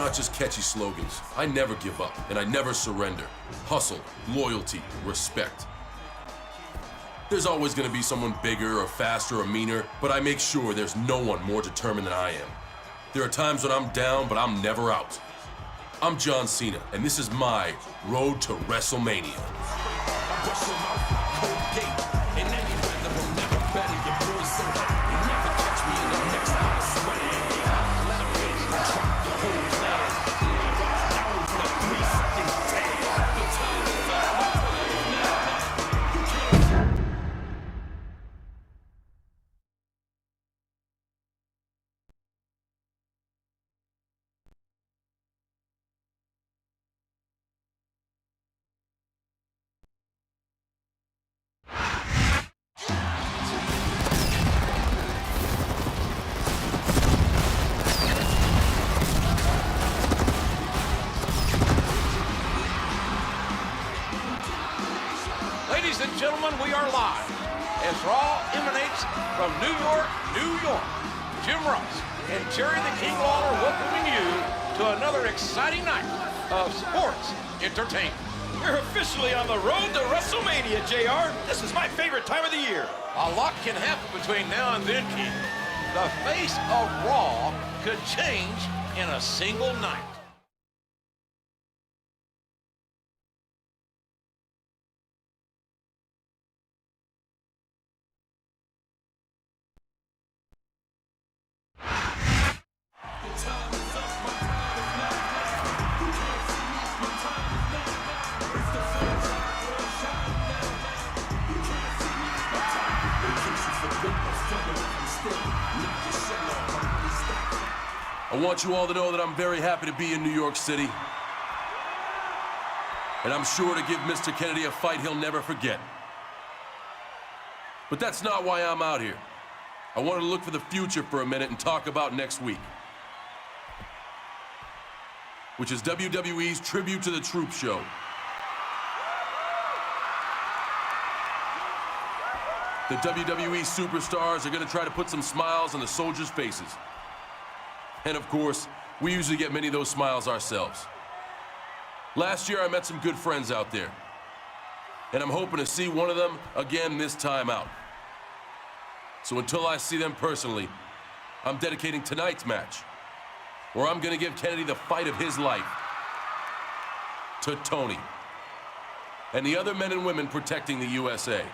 not just catchy slogans. I never give up, and I never surrender. Hustle, loyalty, respect. There's always gonna be someone bigger or faster or meaner, but I make sure there's no one more determined than I am. There are times when I'm down, but I'm never out. I'm John Cena, and this is my road to WrestleMania. Ladies and gentlemen, we are live as Raw emanates from New York, New York. Jim Ross and Jerry the King Lawler welcoming you to another exciting night of sports entertainment. We're officially on the road to WrestleMania, JR. This is my favorite time of the year. A lot can happen between now and then, King. The face of Raw could change in a single night. I want you all to know that I'm very happy to be in New York City. And I'm sure to give Mr. Kennedy a fight he'll never forget. But that's not why I'm out here. I wanted to look for the future for a minute and talk about next week, which is WWE's Tribute to the Troops show. The WWE Superstars are going to try to put some smiles on the soldiers' faces. And of course, we usually get many of those smiles ourselves. Last year, I met some good friends out there, and I'm hoping to see one of them again this time out. So until I see them personally, I'm dedicating tonight's match, where I'm gonna give Kennedy the fight of his life, to Tony and the other men and women protecting the USA.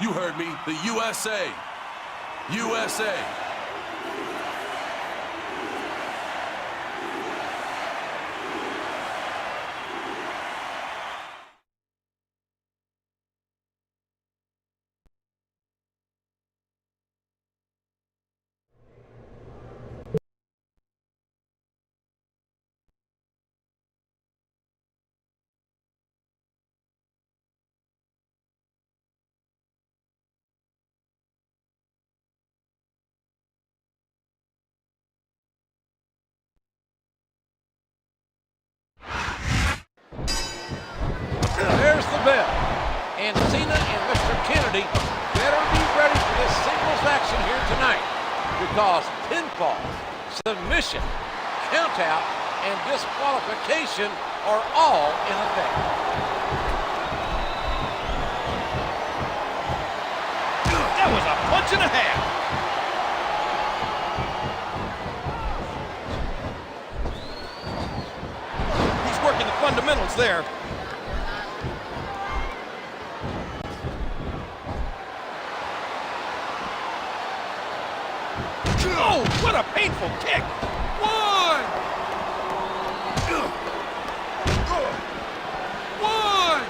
You heard me, the USA. USA. There's the bell. And Cena and Mr. Kennedy better be ready for this singles action here tonight, because pinfall, submission, countout, and disqualification are all in effect. That was a punch and a half. He's working the fundamentals there. Oh, what a painful kick! One! One!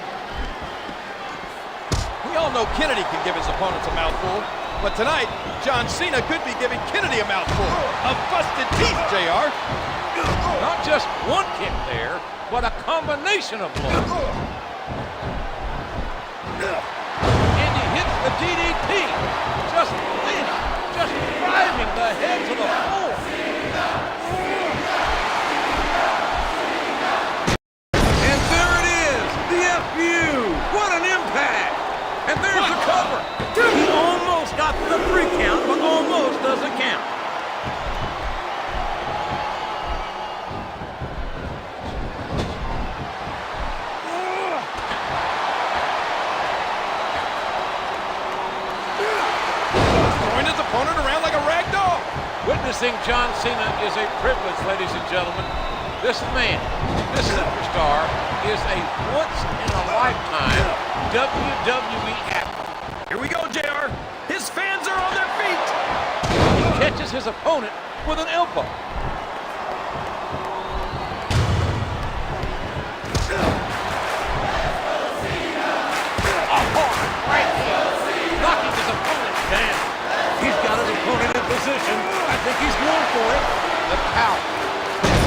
We all know Kennedy can give his opponents a mouthful, but tonight, John Cena could be giving Kennedy a mouthful of busted teeth, JR. Not just one kick there, but a combination of blows. And he hits the DDT. Just driving the head to the floor. And there it is, the FU. What an impact. And there's the cover. He almost got the 3 count, but almost doesn't Facing John Cena is a privilege, ladies and gentlemen. This man, this superstar, is a once-in-a-lifetime WWE athlete. Here we go, JR. His fans are on their feet. He catches his opponent with an elbow. A hard right hand, knocking his opponent down. He's got his opponent in position. I think he's going for it. The power.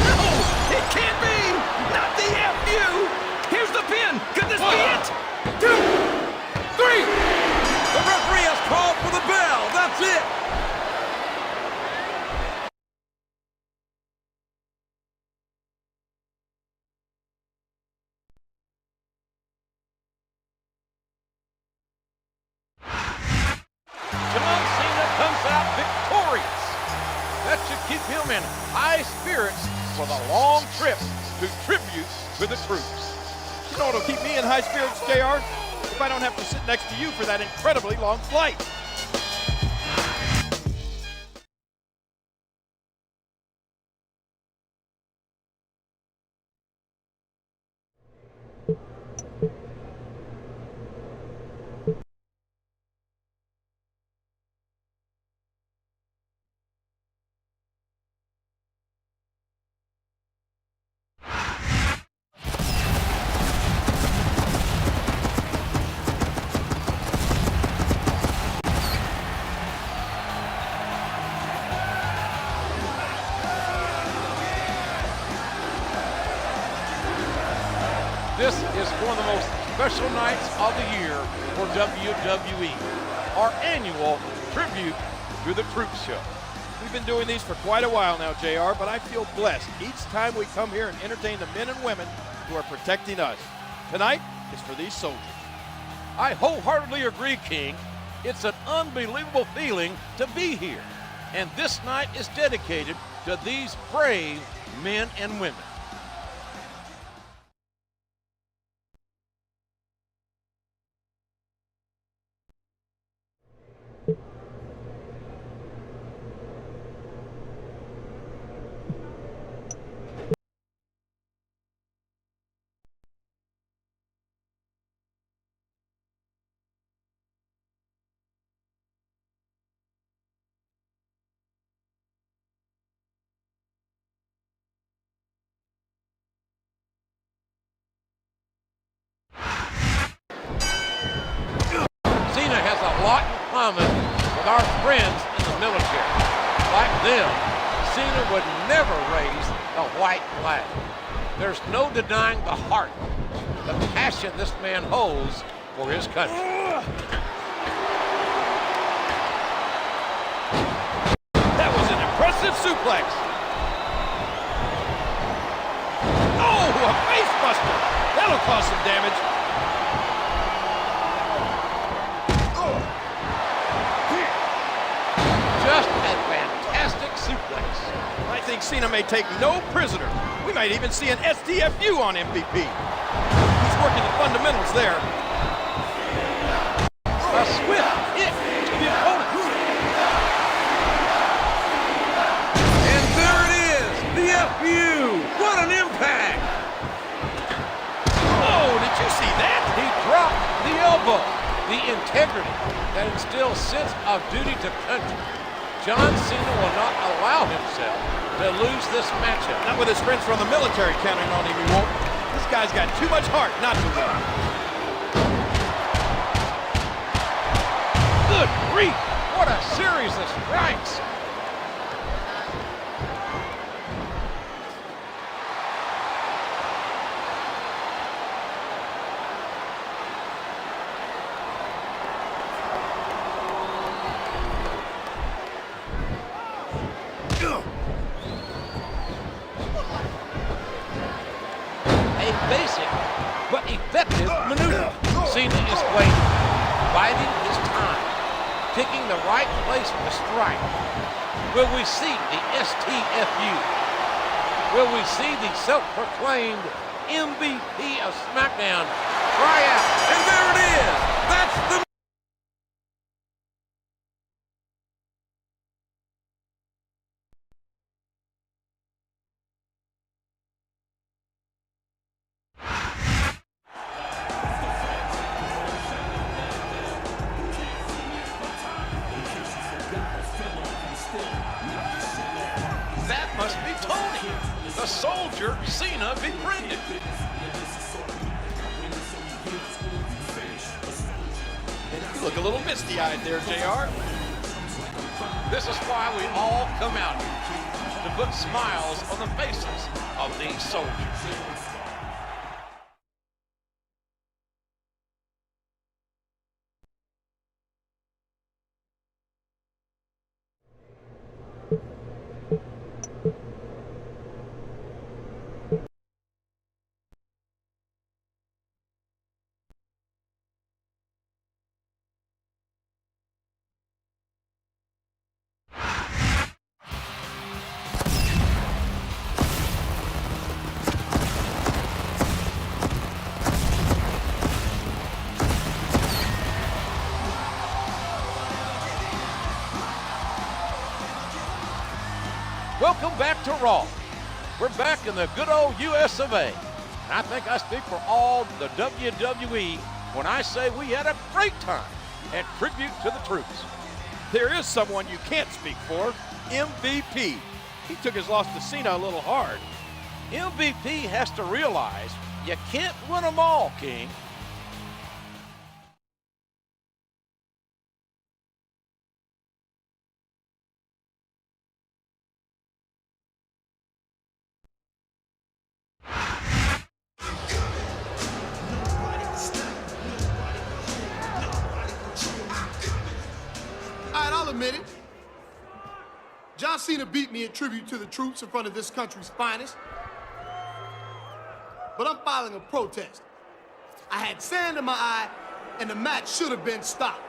No, it can't be. Not the FU. Here's the pin. Could this be it? 2, 3. The referee has called for the bell. That's it. John Cena comes out victorious. That should keep him in high spirits for the long trip to tribute to the troops. You know what'll keep me in high spirits, JR? If I don't have to sit next to you for that incredibly long flight. This is one of the most special nights of the year for WWE, our annual tribute to the Troops show. We've been doing these for quite a while now, JR, but I feel blessed each time we come here and entertain the men and women who are protecting us. Tonight is for these soldiers. I wholeheartedly agree, King. It's an unbelievable feeling to be here. And this night is dedicated to these brave men and women. Cena has a lot in common with our friends in the military. Like them, Cena would never raise the white flag. There's no denying the heart, the passion this man holds for his country. That was an impressive suplex. Oh, a face buster. That'll cause some damage. Just a fantastic suplex. I think Cena may take no prisoners. We might even see an STFU on MVP. He's working the fundamentals there. A swift hit to the opponent. And there it is, the FU. What an impact. Oh, did you see that? He dropped the elbow. The integrity that instills sense of duty to country. John Cena will not allow himself to lose this matchup. Not with his friends from the military counting on him, he won't. This guy's got too much heart not to win. Good grief! What a series of strikes! A basic but effective maneuver. Cena is waiting, biding his time, picking the right place to strike. Will we see the STFU? Will we see the self-proclaimed MVP of SmackDown cry out? And there it is! That's the the soldier Cena befriended. You look a little misty-eyed there, JR. This is why we all come out here, to put smiles on the faces of these soldiers. Welcome back to Raw. We're back in the good old US of A. And I think I speak for all the WWE when I say we had a great time at Tribute to the Troops. There is someone you can't speak for, MVP. He took his loss to Cena a little hard. MVP has to realize you can't win them all, King. I'll admit it. John Cena beat me at Tribute to the Troops in front of this country's finest. But I'm filing a protest. I had sand in my eye, and the match should have been stopped.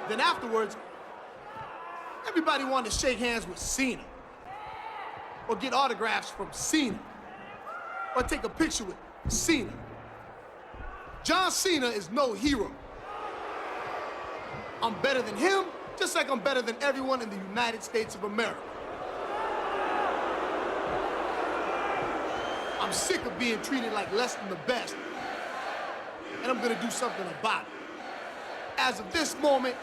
Then afterwards, everybody wanted to shake hands with Cena, or get autographs from Cena, or take a picture with Cena. John Cena is no hero. I'm better than him, just like I'm better than everyone in the United States of America. I'm sick of being treated like less than the best, and I'm gonna do something about it. As of this moment,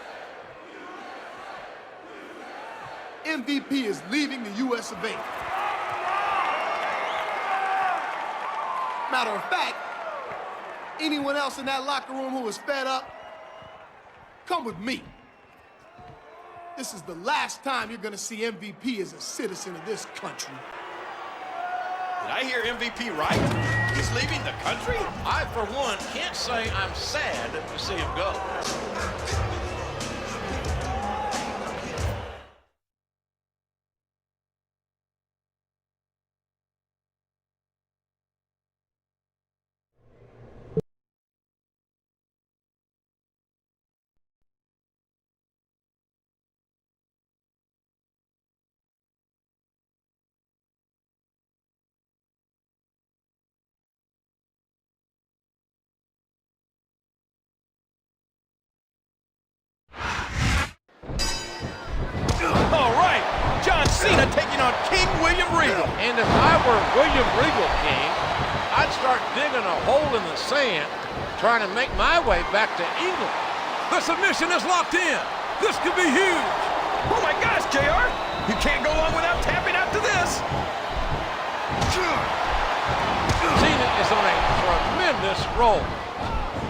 MVP is leaving the US of A. Matter of fact, anyone else in that locker room who is fed up, come with me. This is the last time you're gonna see MVP as a citizen of this country. Did I hear MVP right? He's leaving the country? I, for one, can't say I'm sad to see him go. All right, John Cena taking on King William Regal. And if I were William Regal, King, I'd start digging a hole in the sand, trying to make my way back to England. The submission is locked in. This could be huge. Oh my gosh, JR! You can't go long without tapping out to this. Cena is on a tremendous roll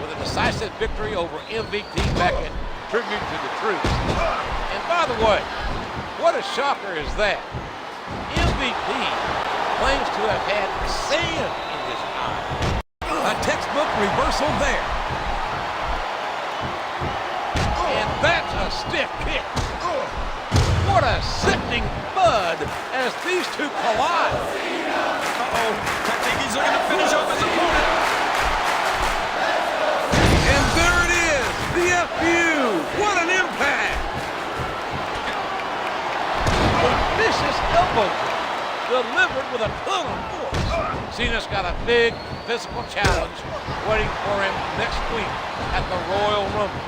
with a decisive victory over MVP back at Tribute to the Troops. And by the way, what a shocker is that? MVP claims to have had sand in his eye. A textbook reversal there. And that's a stiff kick. What a sickening thud as these two collide. Uh-oh, I think he's looking to finish off his opponent. And there it is, the FU. What an impact. A vicious elbow delivered with a ton of force. Cena's got a big physical challenge waiting for him next week at the Royal Rumble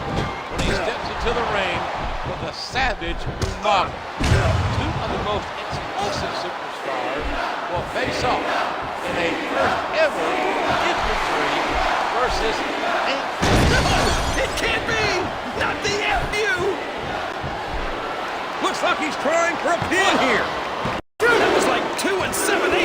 when he steps into the ring with the Savage Umaga. Two of the most explosive superstars will face off in a first ever infantry versus a... No, it can't be! Not the FU! Looks like he's trying for a pin here. That was like 2 7/8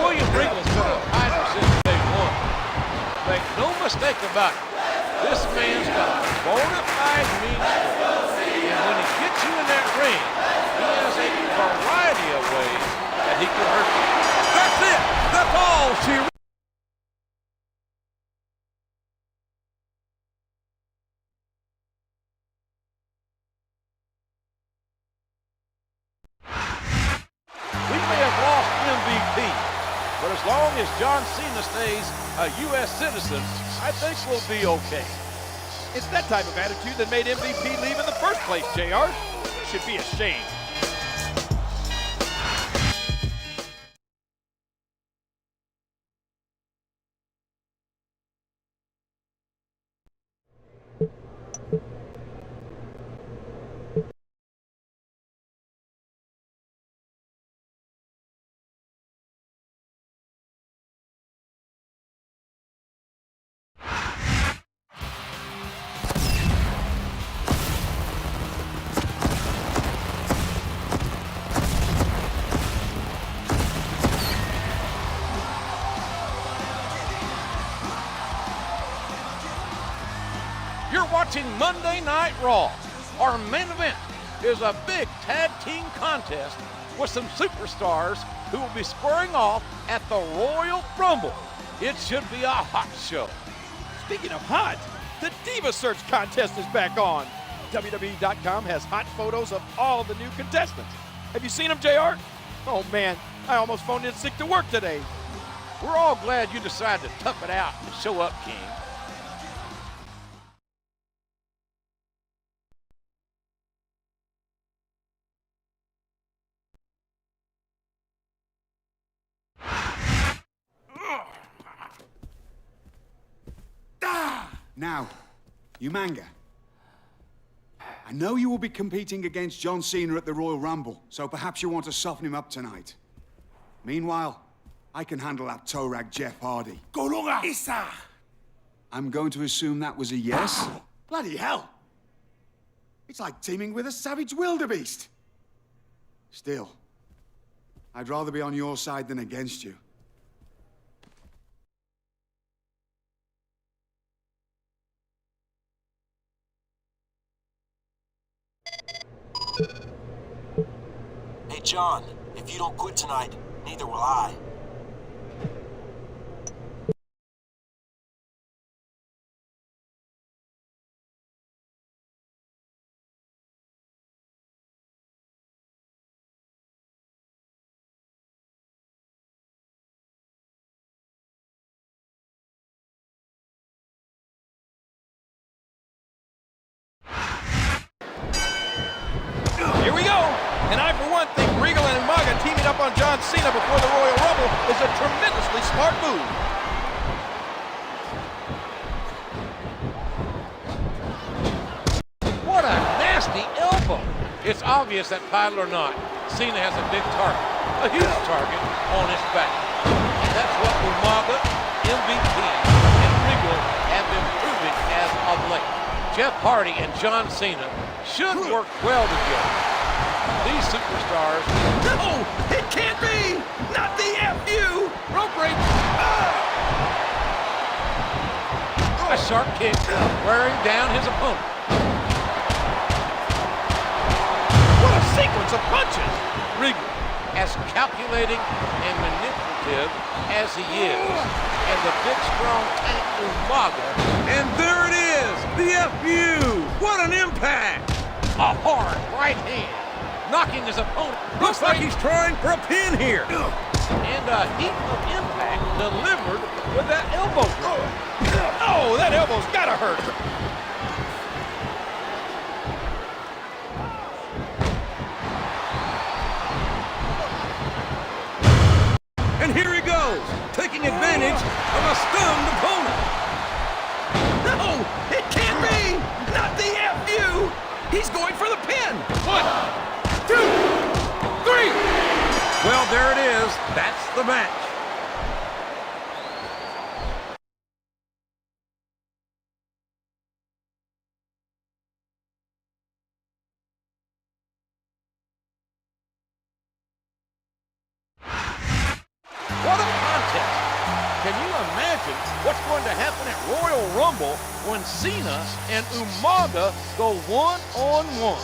William Regal's been a fighter since day one. Make no mistake about it. This man's got a bona fide mean streak. And when he gets you in that ring, he has a variety of ways that he can hurt you. That's it. That's all she. We may have lost MVP, but as long as John Cena stays a U.S. citizen, I think we'll be okay. It's that type of attitude that made MVP leave in the first place, JR. You should be ashamed. You're watching Monday Night Raw. Our main event is a big tag team contest with some superstars who will be squaring off at the Royal Rumble. It should be a hot show. Speaking of hot, the Diva Search contest is back on. WWE.com has hot photos of all the new contestants. Have you seen them, JR? Oh man, I almost phoned in sick to work today. We're all glad you decided to tough it out and show up, King. Now, Umanga, I know you will be competing against John Cena at the Royal Rumble, so perhaps you want to soften him up tonight. Meanwhile, I can handle that toe rag Jeff Hardy. I'm going to assume that was a yes? Bloody hell! It's like teaming with a savage wildebeest. Still, I'd rather be on your side than against you. Hey, John, if you don't quit tonight, neither will I. Here we go. And I, for one, think Regal and Umaga teaming up on John Cena before the Royal Rumble is a tremendously smart move. What a nasty elbow. It's obvious that, title or not, Cena has a big target, a huge target on his back. And that's what Umaga, MVP, and Regal have been proving as of late. Jeff Hardy and John Cena should work well together. These superstars... No, it can't be! Not the FU! Rope break! A sharp kick wearing down his opponent. What a sequence of punches! Regal, as calculating and manipulative as he is, and the big strong tank Umaga, and there it is, the FU! What an impact! A hard right hand, knocking his opponent. Looks like he's trying for a pin here. And a heap of impact delivered with that elbow drop. Oh, that elbow's gotta hurt. And here he goes, taking advantage of a stunned opponent. No, it can't be! Not the FU! He's going for the pin! 1, 2, 3! Well, there it is. That's the match. What a imagine what's going to happen at Royal Rumble when Cena and Umaga go one-on-one.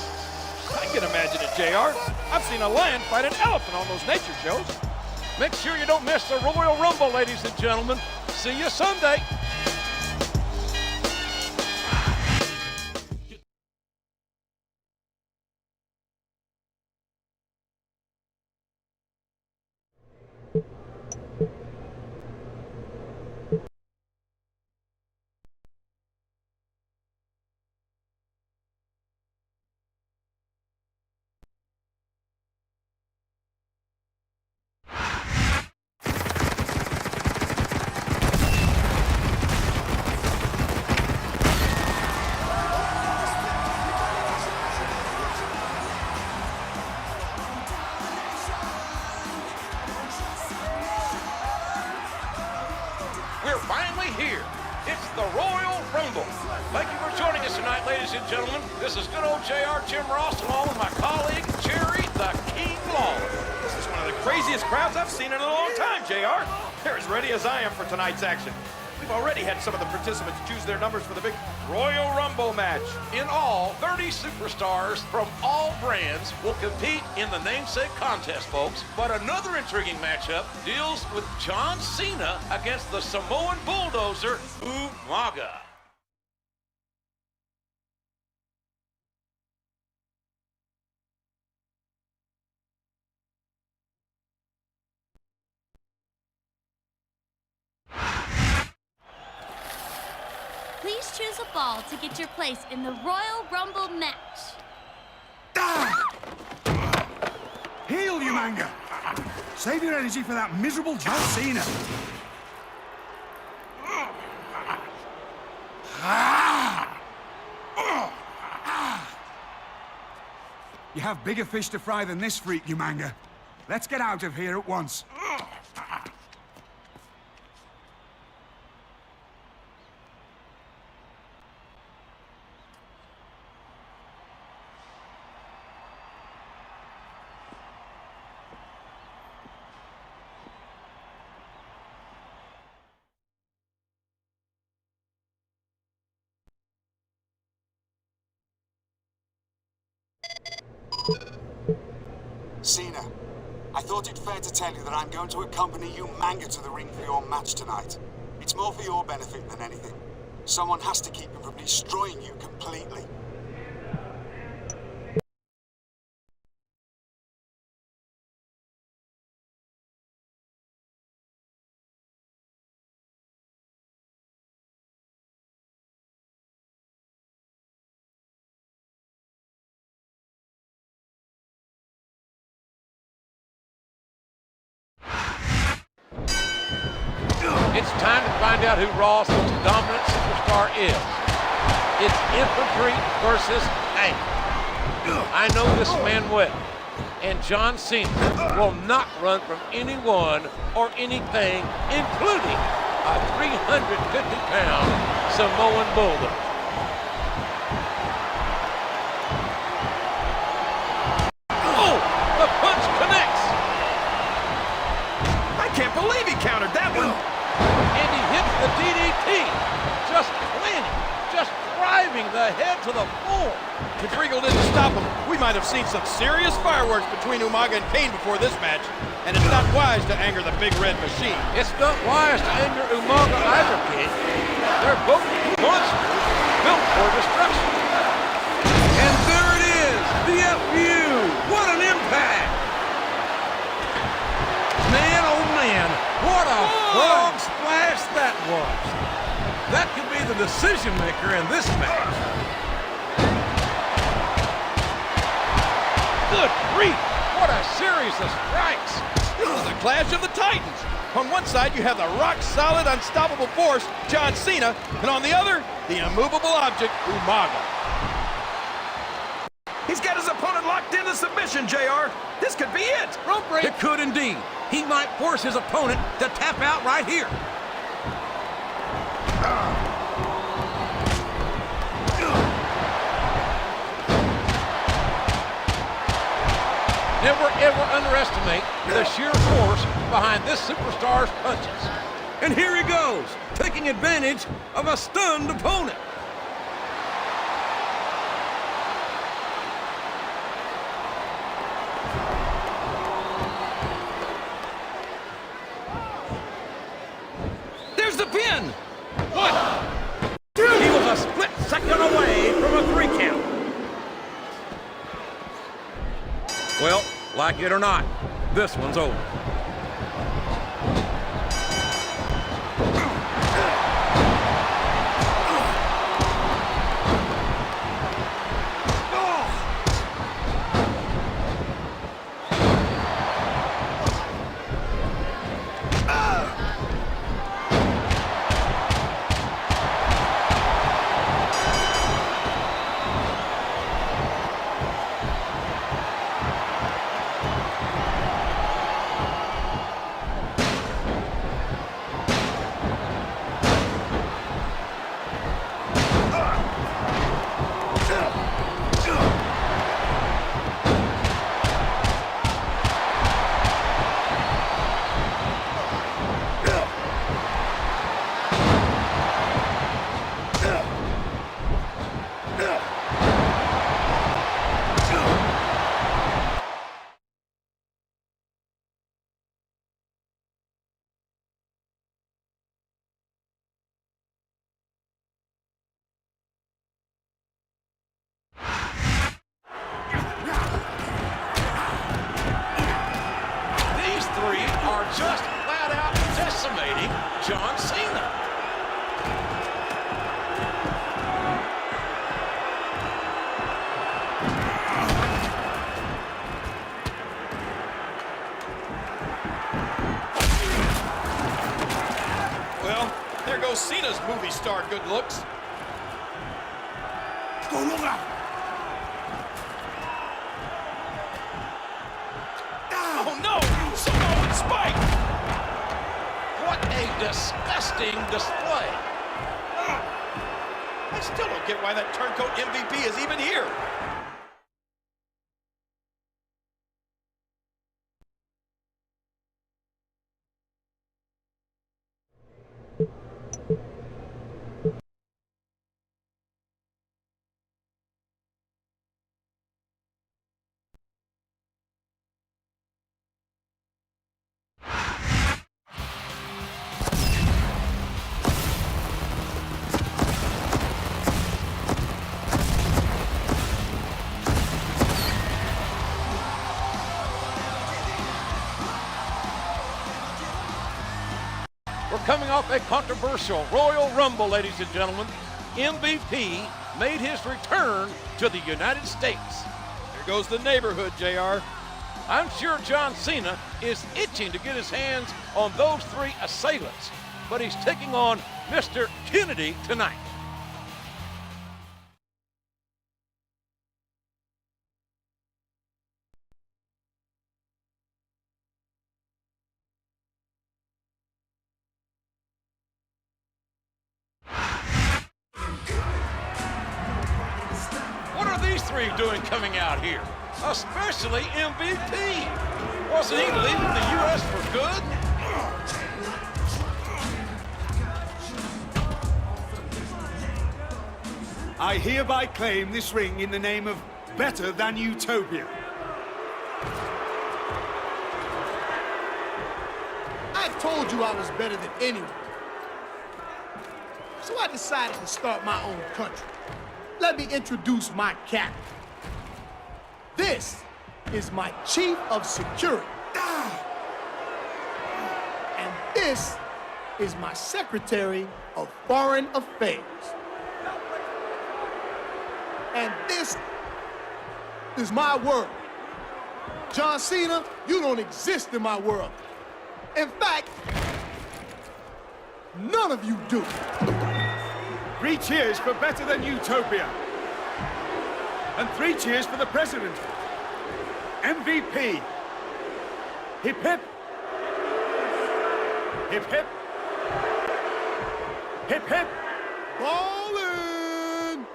I can imagine it, JR. I've seen a lion fight an elephant on those nature shows. Make sure you don't miss the Royal Rumble, ladies and gentlemen. See you Sunday. We're finally here. It's the Royal Rumble. Thank you for joining us tonight, ladies and gentlemen. This is good old JR Jim Ross, along with my colleague, Jerry the King Lawler. This is one of the craziest crowds I've seen in a long time, JR. They're as ready as I am for tonight's action. We've already had some of the participants choose their numbers for the big Royal Rumble match. In all, 30 superstars from all brands will compete in the namesake contest, folks. But another intriguing matchup deals with John Cena against the Samoan bulldozer, Umaga. Please choose a ball to get your place in the Royal Rumble match. Heal, you manga! Save your energy for that miserable John Cena. You have bigger fish to fry than this freak, you manga. Let's get out of here at once. Cena, I thought it fair to tell you that I'm going to accompany you manga to the ring for your match tonight. It's more for your benefit than anything. Someone has to keep him from destroying you completely. It's time to find out who Raw's most dominant superstar is. It's infantry versus tank. I know this man well, and John Cena will not run from anyone or anything, including a 350-pound Samoan bulldog. Oh, the punch connects. I can't believe he countered that one. And he hits the DDT, just planting, just driving the head to the floor. If Regal didn't stop him, we might have seen some serious fireworks between Umaga and Kane before this match. And it's not wise to anger the big red machine. It's not wise to anger Umaga either, King. They're both monsters built for destruction. And there it is, the FU. What an impact. Man, oh man, what a frog splash that was. That could be the decision maker in this match. Good grief, what a series of strikes. This is a clash of the titans. On one side, you have the rock-solid, unstoppable force, John Cena, and on the other, the immovable object, Umaga. He's got his opponent locked into submission, JR. This could be it. Rope break. It could indeed. He might force his opponent to tap out right here. Never ever underestimate the sheer force behind this superstar's punches. And here he goes, taking advantage of a stunned opponent. There's the pin. What? He was a split second away from a 3 count. Well, like it or not, this one's over. Just flat out decimating John Cena. Well, there goes Cena's movie star good looks. Oh no! Samoan Spike! What a disgusting display. I still don't get why that turncoat MVP is even here. We're coming off a controversial Royal Rumble, ladies and gentlemen. MVP made his return to the United States. There goes the neighborhood, JR. I'm sure John Cena is itching to get his hands on those 3 assailants, but he's taking on Mr. Kennedy tonight. What are these 3 doing coming out here? Especially MVP. Wasn't he leaving the U.S. for good? I hereby claim this ring in the name of Better Than Utopia. I've told you I was better than anyone. So I decided to start my own country. Let me introduce my captain. This is my chief of security. And this is my secretary of foreign affairs. And this is my world. John Cena, you don't exist in my world. In fact, none of you do. 3 cheers for Better Than Utopia. And 3 cheers for the president. MVP. Hip hip. Hip hip. Hip hip. Ballin'!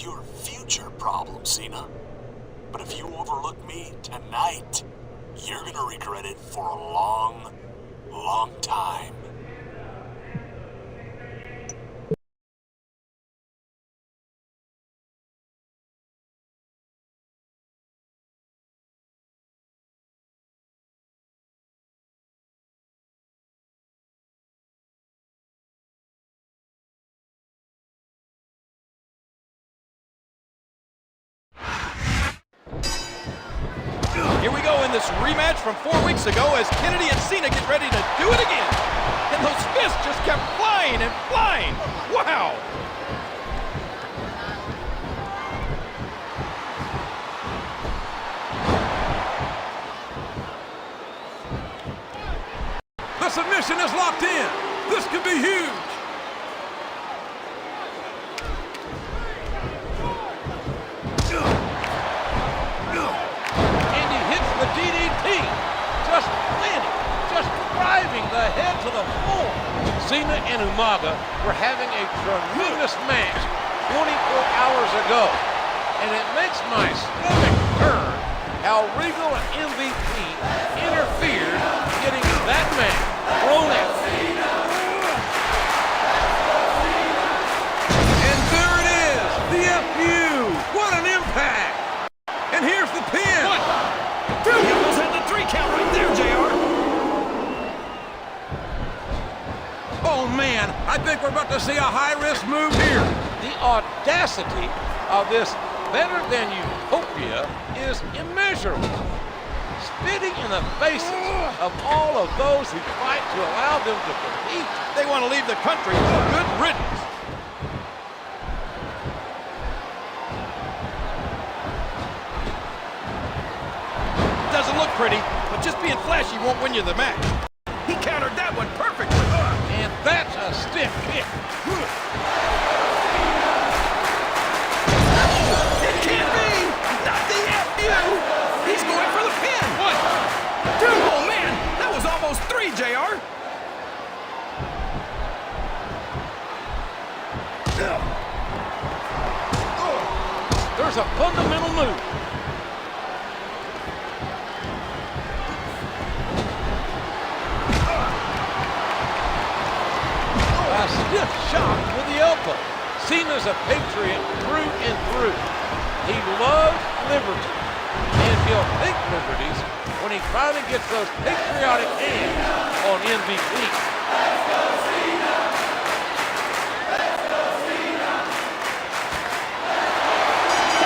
That's your future problem, Cena. But if you overlook me tonight, you're gonna regret it for a long, long time. Here we go in this rematch from 4 weeks ago as Kennedy and Cena get ready to do it again. And those fists just kept flying and flying. Wow! The submission is locked in. This could be huge. The DDT, just landing, just driving the head to the floor. Cena and Umaga were having a tremendous match 24 hours ago, and it makes my stomach turn how Regal and MVP interfered getting that match thrown out. And there it is, the FU. What an impact! And here's the pin. Dude, he almost had the 3 count right there, JR. Oh, man, I think we're about to see a high-risk move here. The audacity of this better-than-utopia is immeasurable. Spitting in the faces of all of those who fight to allow them to compete. They want to leave the country. Good riddance. Doesn't look pretty, but just being flashy won't win you the match. He countered that one perfectly. And that's a stiff kick. It can't be! Not the FU! He's going for the pin! What? Dude, oh man! That was almost 3, JR! There's a fundamental move. A stiff shot with the elbow. Cena's a patriot through and through. He loves liberty, and he'll take liberties when he finally gets those patriotic hands on MVP.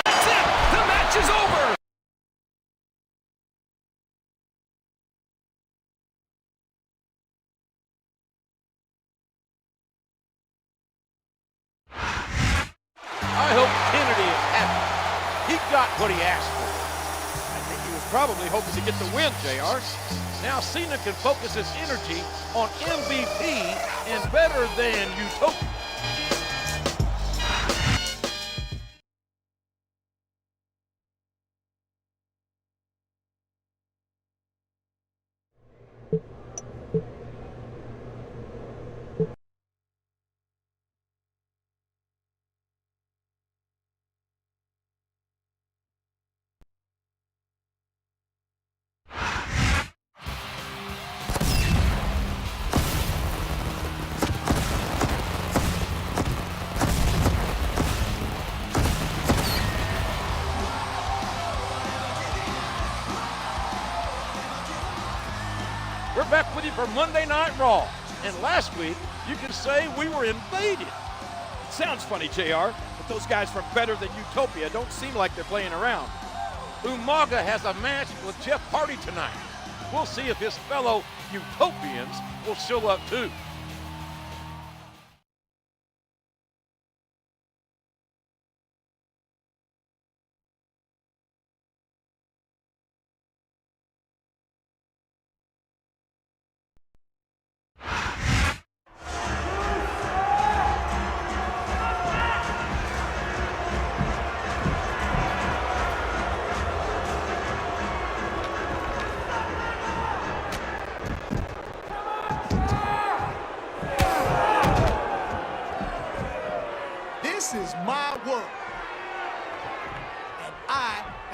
That's it! The match is over! I hope Kennedy is happy. He got what he asked for. I think he was probably hoping to get the win, JR. Now Cena can focus his energy on MVP and better than utopia. We're back with you for Monday Night Raw. And last week, you could say we were invaded. It sounds funny, JR, but those guys from Better Than Utopia don't seem like they're playing around. Umaga has a match with Jeff Hardy tonight. We'll see if his fellow Utopians will show up too.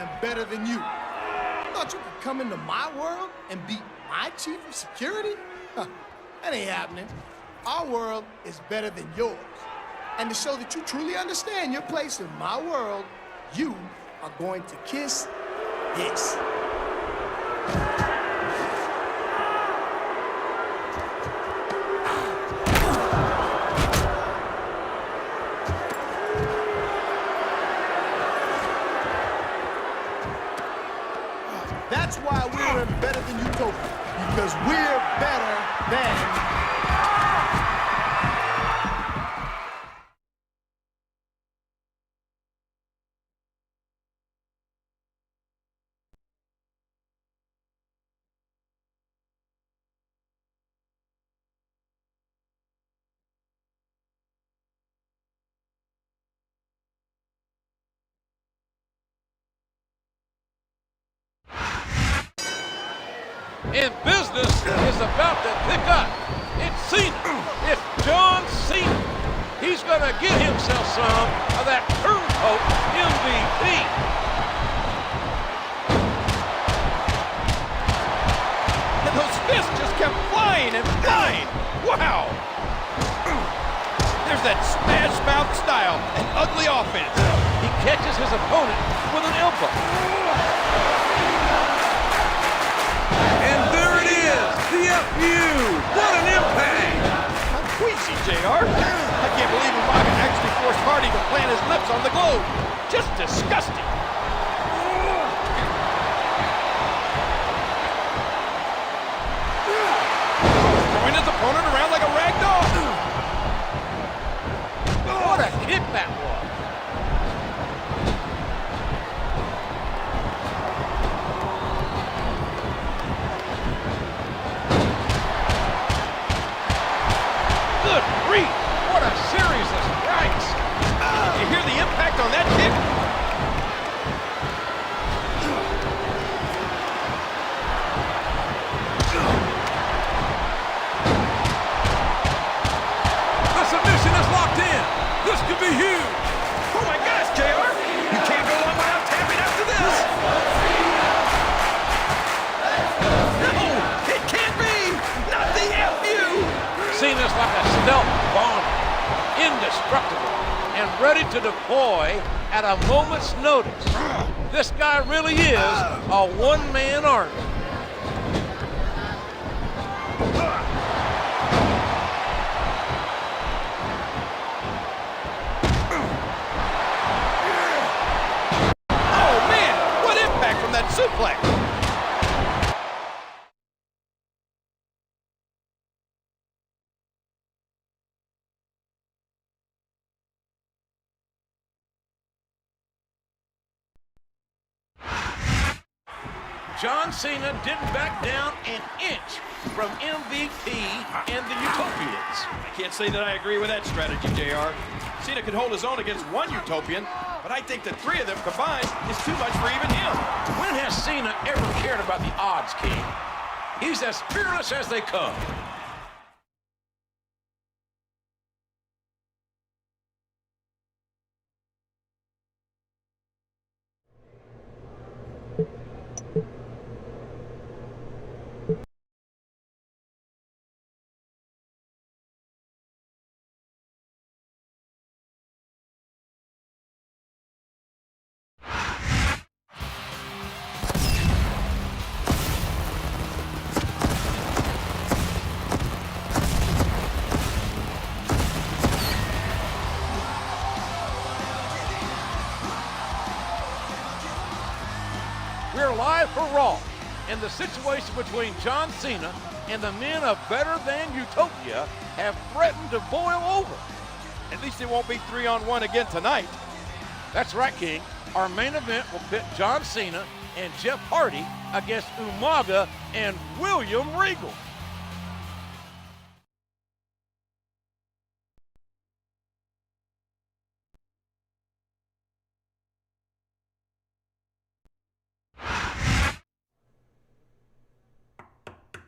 am better than you. Thought you could come into my world and beat my chief of security? Huh, that ain't happening. Our world is better than yours. And to show that you truly understand your place in my world, you are going to kiss this. That's why we're in Better Than Utopia, because we're better than... And business is about to pick up. It's Cena. It's John Cena. He's going to get himself some of that turncoat MVP. And those fists just kept flying and flying. Wow. There's that smash mouth style and ugly offense. He catches his opponent with an elbow. And there it is, the FU. What an impact. I'm queasy, JR. I can't believe Umaga actually forced Hardy to plant his lips on the globe. Just disgusting. Throwing his opponent around like a rag doll. What a kick that was. Good grief! What a series of strikes! You hear the impact on that kick? The submission is locked in. This could be huge. Oh my gosh, JR! You can't go on without tapping after this! No! It can't be! Not the FU! Cena's like a stealth bomber, indestructible, and ready to deploy at a moment's notice. This guy really is a one-man army. Oh man! What impact from that suplex! John Cena didn't back down an inch from MVP and the Utopians. I can't say that I agree with that strategy, JR. Cena could hold his own against one Utopian, but I think the three of them combined is too much for even him. When has Cena ever cared about the odds, King? He's as fearless as they come. We're live for Raw, and the situation between John Cena and the men of Better Than Utopia have threatened to boil over. At least it won't be 3-on-1 again tonight. That's right, King. Our main event will pit John Cena and Jeff Hardy against Umaga and William Regal.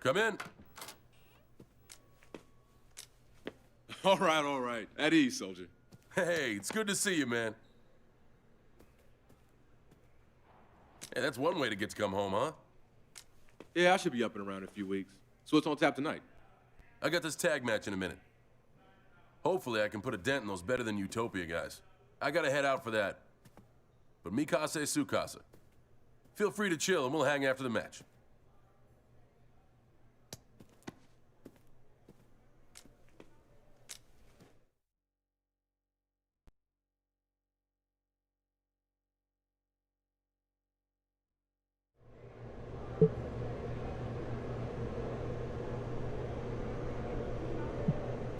Come in. All right. At ease, soldier. Hey, it's good to see you, man. Hey, that's one way to get to come home, huh? Yeah, I should be up and around in a few weeks. So what's on tap tonight? I got this tag match in a minute. Hopefully I can put a dent in those better than Utopia guys. I gotta head out for that. But mi casa es su casa. Feel free to chill and we'll hang after the match.